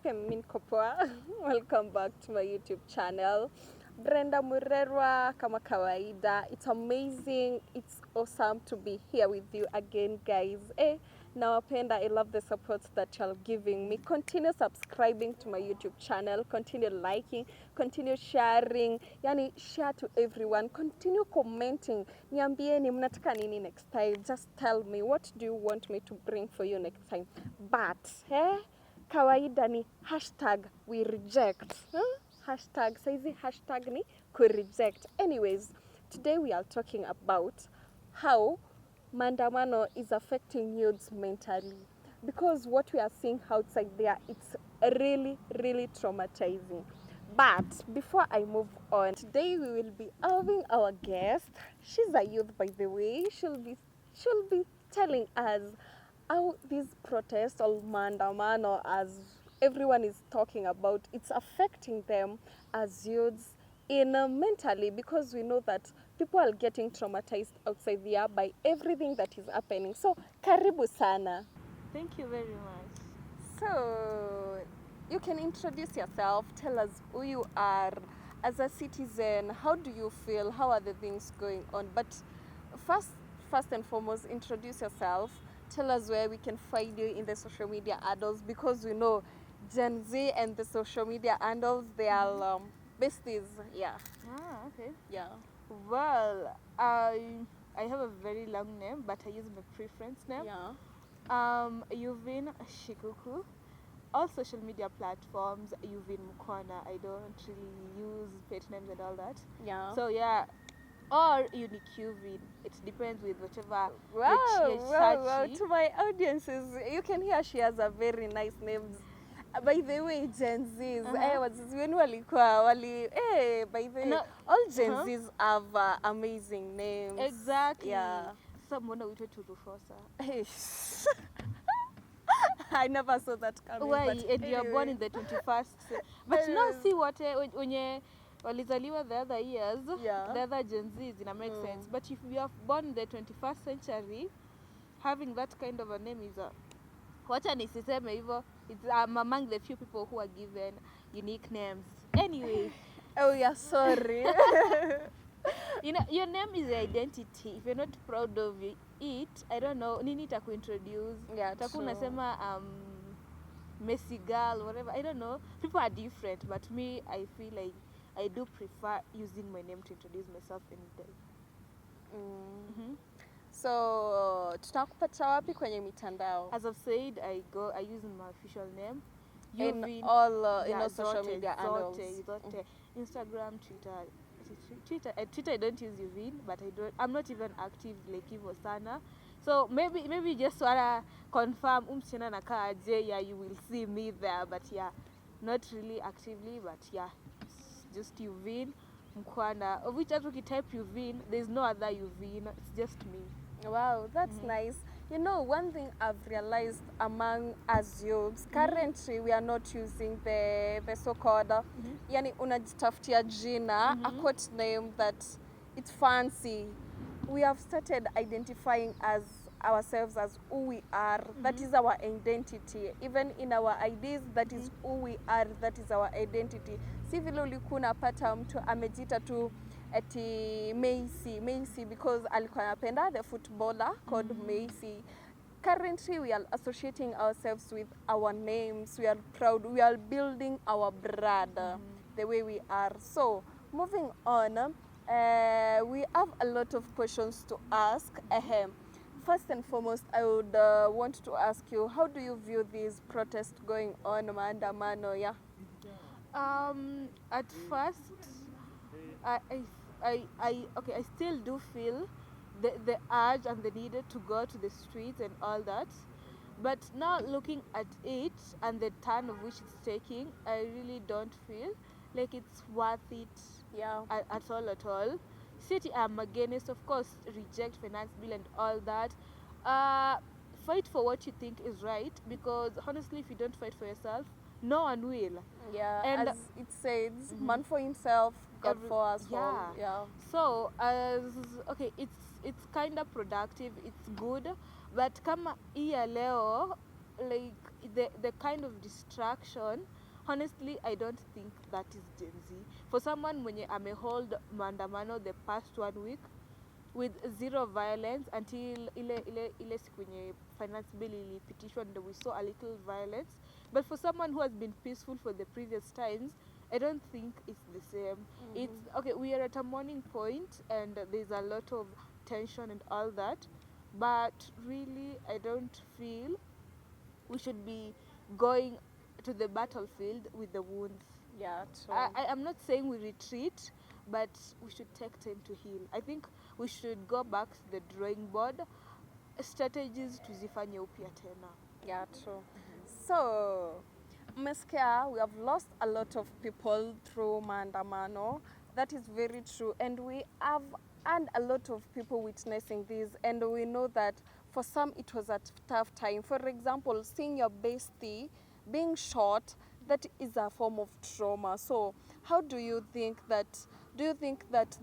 Pia mimi niko poa. Welcome back to my YouTube channel. Brenda Murerwa kama kawaida. It's amazing. It's awesome to be here with you again, guys. Nawapenda. I love the support that you're giving me. Continue subscribing to my YouTube channel. Continue liking. Continue sharing. Yani share to everyone. Continue commenting. Niambieni mnataka nini next time. Just tell me, what do you want me to bring for you next time. But, kawaida ni hashtag we reject. Hashtag, saizi hashtag ni kureject. Anyways, today we are talking about how maandamano is affecting youths mentally. Because what we are seeing outside there, it's really, really traumatizing. But before I move on, today we will be having our guest. She's a youth, by the way. She'll be telling us how this protest or maandamano, as everyone is talking about, it's affecting them as youths in mentally, because we know that people are getting traumatized outside there by everything that is happening. So karibu sana. Thank you very much. So you can introduce yourself, tell us who you are as a citizen, how do you feel, how are the things going on. But first and foremost, introduce yourself. Tell us where we can find you in the social media handles, because we know Gen Z and the social media handles, they are besties. Yeah. Okay. Yeah. Well, I have a very long name, but I use my preference name. Yeah. Yuvin Shikuku. All social media platforms, Yuvin Mukwana. I don't really use pet names and all that. Yeah. So yeah, or unique Yuvin. It depends with whichever Wow, you're wow. searching. To my audiences, you can hear she has a very nice name. By the way, Gen Zs, wenu walikuwa wali, by the way, No, all Gen Zs have amazing names. Exactly. Yeah. Someone waited to Rufosa. I never saw that coming. Why? But And you're born in the 21st. But now see what when walizaliwa the other years, Yeah. the other Gen Zs, it makes sense. But if you are born in the 21st century, having that kind of a name is a wacha nisiseme hivyo, it's among the few people who are given unique names. Anyway. Oh yeah, sorry. You know, your name is your identity. If you're not proud of it, I don't know, nini takuintroduce. Yeah, Taku true. unasema messy girl, whatever. I don't know. People are different, but me, I feel like I do prefer using my name to introduce myself anytime. So, tutakupata wapi kwenye mitandao? As I've said, I use my official name. In all social zote, media handles. Zote. Instagram, Twitter I don't use Yuvin, but I'm not even active like hivyo sana. So maybe just wanna confirm msichana nakaa aje, yeah, you will see me there, but yeah, not really actively, but yeah, it's just Yuvin Mkwana, of which hata ukitype Yuvin, there's no other Yuvin, it's just me. Wow, that's nice. You know, one thing I've realized among us youths, currently we are not using the so-called, yani unajitafutia jina, a quote name that it's fancy. We have started identifying ourselves as who we are. That is our identity. Even in our IDs, that is who we are. That is our identity. Si vile ulikuwa unapata mtu amejita tu eti Messi because alikuwa anapenda the footballer called Messi. Currently we are associating ourselves with our names. We are proud. We are building our brand the way we are. So moving on, we have a lot of questions to ask. First and foremost, I would want to ask you, how do you view this protest going on, maandamano? Yeah. At first, I still do feel the urge and the need to go to the streets and all that. But now looking at it and the turn of which it's taking, I really don't feel like it's worth it. Yeah. At all. City, I'm against, of course, reject finance bill and all that. Fight for what you think is right, because honestly, if you don't fight for yourself, no one will. Yeah, and as it says, man for himself, God for us all. Yeah. So okay, it's kind of productive, it's good, but kama iya leo like the kind of distraction, honestly I don't think that is Gen Z. For someone mwenye amehold maandamano the past 1 week with zero violence until ile siku yenye finance bill ilipitishwa and we saw a little violence, but for someone who has been peaceful for the previous times, I don't think it's the same. It's okay, we are at a morning point and there's a lot of tension and all that, but really I don't feel we should be going to the battlefield with the wounds. Yeah, true. I am not saying we retreat, but we should take time to heal. I think we should go back to the drawing board, strategies tuzifanye upya tena. Yeah, true. So, Meskia, we have lost a lot of people through maandamano. That is very true. And we have and a lot of people witnessing this. And we know that for some it was a tough time. For example, seeing your bestie being shot, that is a form of trauma. So, how do you think that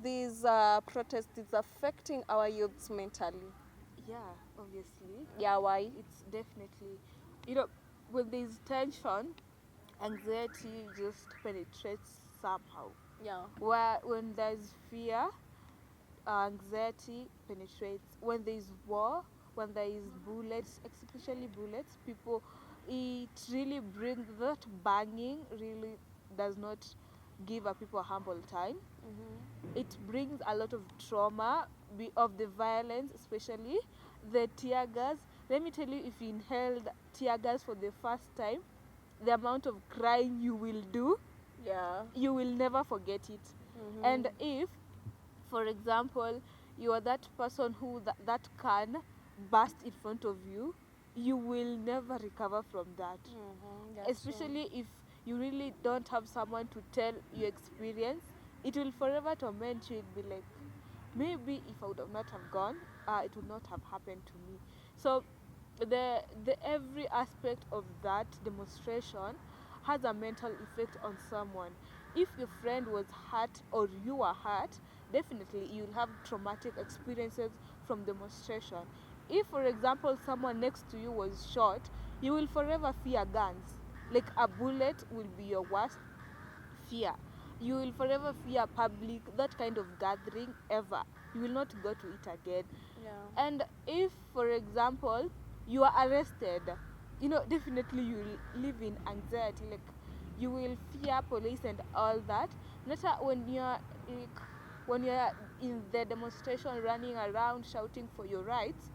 this protest is affecting our youths mentally? Yeah, obviously. Yeah, why? It's definitely, when there's tension, anxiety just penetrates somehow. Yeah. When there's fear, anxiety penetrates. When there is war, when there is bullets, especially bullets, people, it really brings that banging. Really does not give a people a humble time. It brings a lot of trauma of the violence, especially the tear gas. Let me tell you, if you inhaled tear gas for the first time, the amount of crying you will do, Yeah. you will never forget it. And if, for example, you are that person who that can burst in front of you, you will never recover from that. Especially if you really don't have someone to tell your experience, it will forever torment you. It'll be like, maybe if I would have not have gone, it would not have happened to me. So the every aspect of that demonstration has a mental effect on someone. If your friend was hurt or you are hurt, definitely you'll have traumatic experiences from demonstration. If, for example, someone next to you was shot, you will forever fear guns. Like a bullet will be your worst fear. You will forever fear public, that kind of gathering ever. You will not go to it again. Yeah. And if, for example, you are arrested, definitely you will live in anxiety. Like you will fear police and all that. Later, when you're in the demonstration, running around shouting for your rights,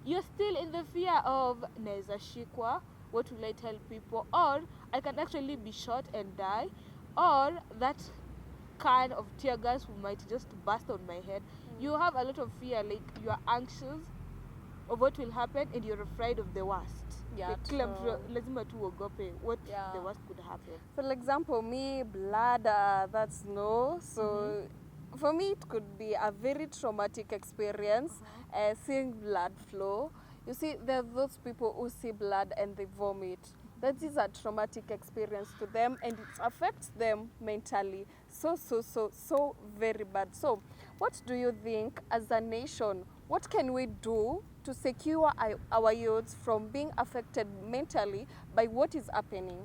you're still in the fear of naeza shikwa, what will I tell people, or I can actually be shot and die, or that can of tear gas might just burst on my head. You have a lot of fear, like you are anxious of what will happen and you're afraid of the worst. Yeah, Like, kila mtu true. lazima tu uogope what Yeah. the worst could happen. For example, me, blood, that's no. So for me, it could be a very traumatic experience seeing blood flow. You see, there are those people who see blood and they vomit. That is a traumatic experience to them and it affects them mentally. So very bad. So, what do you think as a nation? What can we do to secure our youths from being affected mentally by what is happening?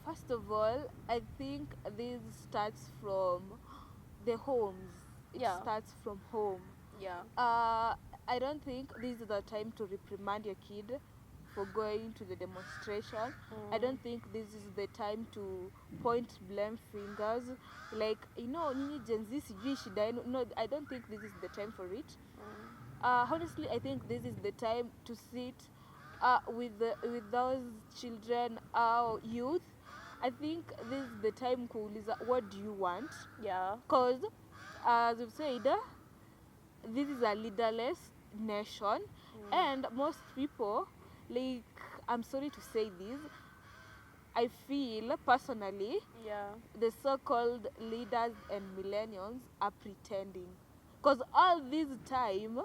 First of all, I think this starts from the homes. It Yeah. starts from home. Yeah. I don't think this is the time to reprimand your kid for going to the demonstration. I don't think this is the time to point blame fingers. Like, nyinyi Gen Z sijui shida yenu. No, I don't think this is the time for it. Honestly, I think this is the time to sit with those children, youth. I think this is the time kuuliza, what do you want? Yeah. Because, as we've said, this is a leaderless nation, and most people, like, I'm sorry to say this, I feel personally Yeah. the so-called leaders and millennials are pretending. Because all this time,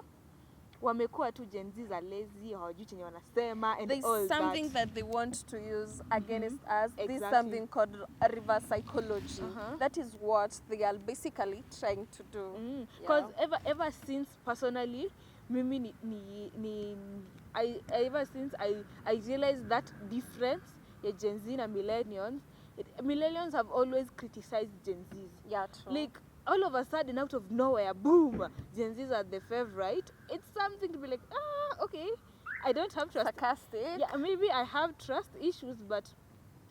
wamekuwa tu Gen Z za lazy, hawajui chenye wanasema and There's all something that. that they want to use against us. This Exactly. something called reverse psychology. That is what they are basically trying to do. Because ever since personally, mimi ever since I realized that difference ya Gen Z na millennials have always criticized Gen Zs. Yeah, true. Like all of a sudden, out of nowhere, boom, Gen Zs are the favorite. It's something to be like, okay, I don't have trust. Sarcastic. Yeah, maybe I have trust issues, but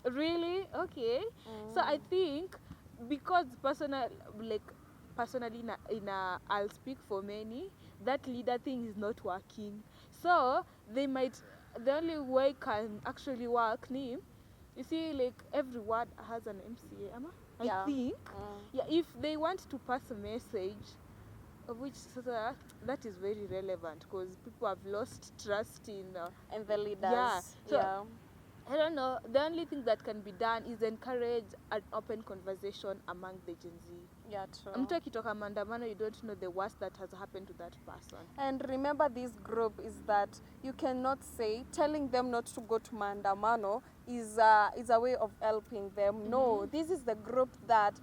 really, okay. So I think because personally, I'll speak for many, that leader thing is not working. So they might, the only way can actually work ni, you see, like every word has an MCA, Ama? Yeah. I think, yeah, if they want to pass a message, of which that is very relevant because people have lost trust in And the leaders. Yeah. So Yeah. I don't know. The only thing that can be done is encourage an open conversation among the Gen Z. Yeah, true. Mtu akitoka maandamano, you don't know the worst that has happened to that person. And remember, this group is that you cannot say telling them not to go to maandamano is a way of helping them. No, this is the group that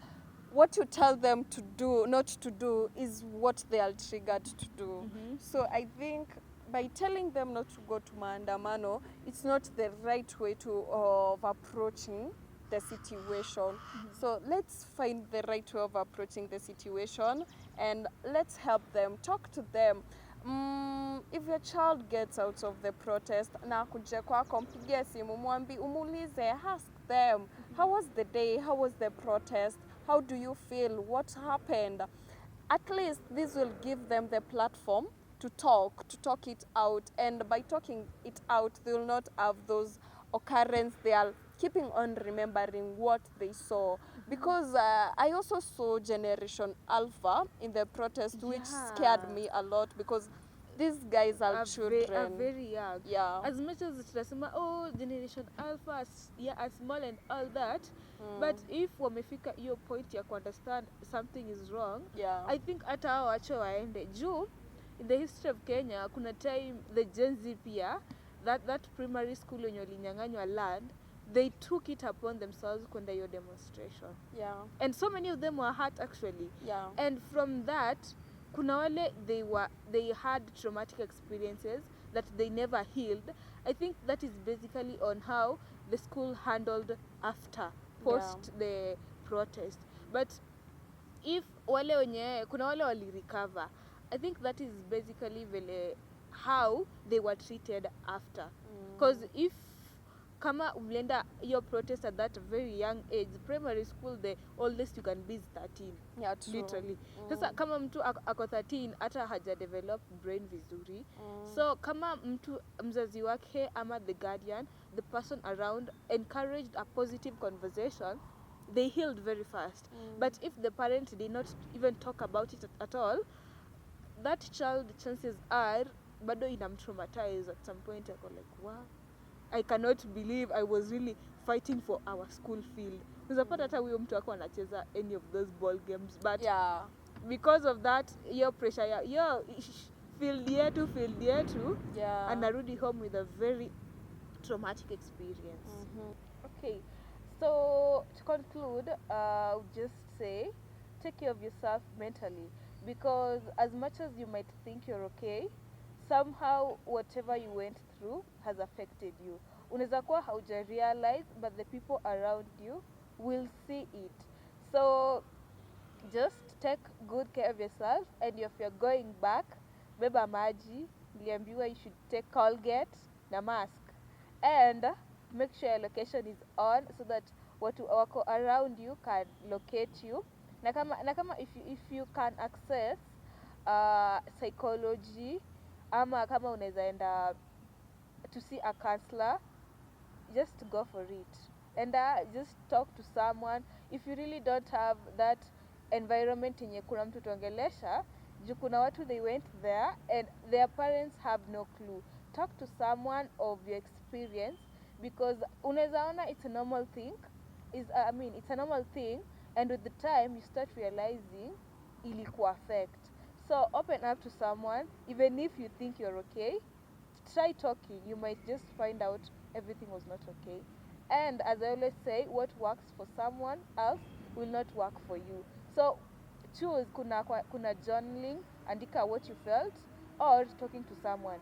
what you tell them to do, not to do, is what they are triggered to do. So I think by telling them not to go to maandamano, it's not the right way of approaching the situation. So let's find the right way of approaching the situation and let's help them, talk to them. If your child gets out of the protest na kuja kwako, mpigie simu, umuulize, ask them, how was the day, how was the protest, how do you feel, what happened? At least this will give them the platform to talk it out, and by talking it out they will not have those occurrences. They are keeping on remembering what they saw, because I also saw Generation Alpha in the protest, which scared me a lot because these guys are children. Are very young. Yeah. As much as tunasema Generation Alpha are small and all that, but if wamefika hiyo point ya understand something is wrong, yeah, I think hata hao wache waende juu. In the history of Kenya, kuna time the Gen Z pia, that primary school yenye walinyang'anywa land, they took it upon themselves kwenda hiyo demonstration. Yeah. And so many of them were hurt actually. Yeah. And from that, kuna wale they had traumatic experiences that they never healed. I think that is basically on how the school handled after, post the protest. But if kuna wale wali recover, I think that is basically how they were treated after. Because if kama ulienda your protest at that very young age, primary school, the oldest you can be is 13. Yeah, true. Literally. Sasa kama mtu ako 13 hata haja develop brain vizuri. So kama mtu mzazi wake ama the guardian, the person around encouraged a positive conversation, they healed very fast. But if the parent did not even talk about it at all, that child, chances are bado inamtraumatize at some point. Ako like, wow, I cannot believe I was really fighting for our school field. Unapata hata huyo mtu wako anacheza any of those ball games, but because of that your pressure your field yetu anarudi home with a very traumatic experience. Okay, so to conclude, I'll just say take care of yourself mentally, because as much as you might think you're okay, somehow whatever you went through has affected you. Unaweza kuwa hauja realize, but the people around you will see it. So just take good care of yourself, and if you're going back, beba maji, niliambiwa you should take Colgate na mask, and make sure your location is on so that watu wako around you can locate you. Na kama if you can access psychology, ama kama unaweza enda to see a counselor, just go for it, and just talk to someone. If you really don't have that environment yenye kuna mtu tuongelesha, juu kuna watu they went there and their parents have no clue, talk to someone of your experience, because unaweza ona it's a normal thing, it's a normal thing, and with the time you start realizing ilikuwa affect. So open up to someone, even if you think you're okay, try talking. You might just find out everything was not okay. And as I always say, what works for someone else will not work for you. So choose, kuna journaling, andika what you felt, or talking to someone.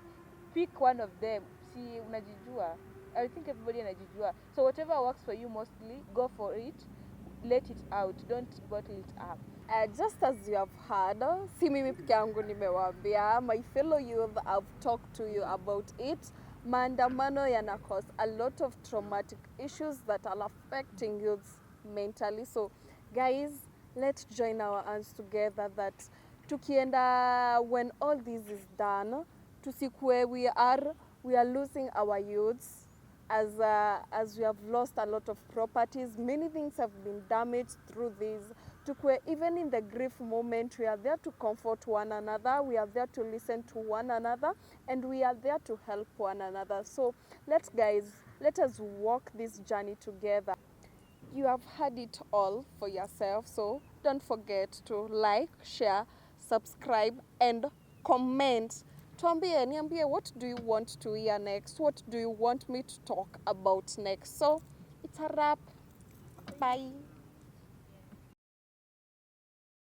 pick one of them. Si unajijua. I think everybody anajijua. So whatever works for you mostly, go for it. Let it out. Don't bottle it up. Just as you have heard, si mimi peke yangu nimewaambia, my fellow youth have talked to you about it. Maandamano yana cause a lot of traumatic issues that are affecting youths mentally. So guys, let's join our hands together that tukienda, when all this is done, tusikue we are losing our youths as we have lost a lot of properties. Many things have been damaged through this. Tukue, even in the grief moment, we are there to comfort one another, we are there to listen to one another, and we are there to help one another. So let us walk this journey together. You have heard it all for yourself, so don't forget to like, share, subscribe, and comment. Tuambie, niambie, what do you want to hear next? What do you want me to talk about next? So it's a wrap. Bye.